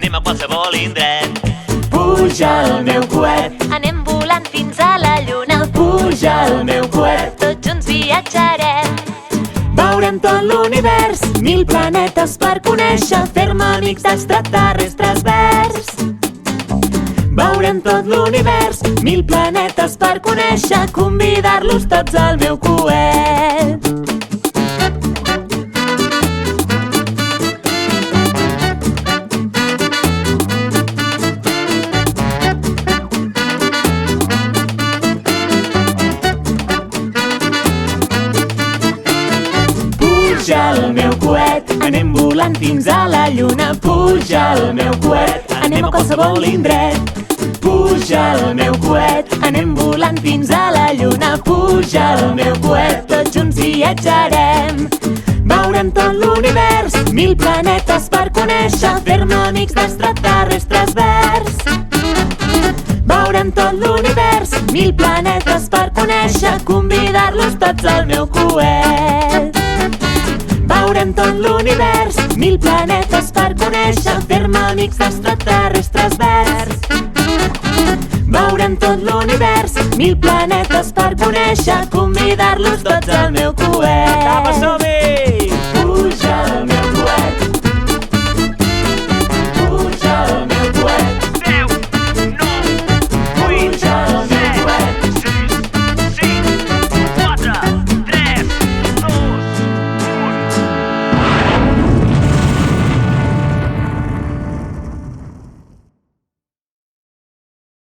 anem a qualsevol indret. Puja el meu coet, Anem volant fins a la lluna. puja el meu coet. Tots junts viatjarem. Veurem tot l'univers, 1000 planetes per conèixer, fer-me amics d'extraterrestres verds. Veurem tot l'univers, 1000 planetes per conèixer, convidar-los tots al meu coet. Puja el meu coet, anem volant fins a la lluna. Puja el meu coet, anem a qualsevol indret. Puja el meu coet, anem volant fins a la lluna. Puja el meu coet, tots junts viatjarem. Veurem tot l'univers, 1000 planetes per conèixer, fer-me amics d'extraterrestres verds. Veurem tot l'univers, 1000 planetes per conèixer, convidar-los tots al meu coet. Veurem tot l'univers, 1000 planetes per conèixer, fer-me amics d'extraterrestres verds. Veurem tot l'univers, 1000 planetes per conèixer, convidar-los tots al meu coet.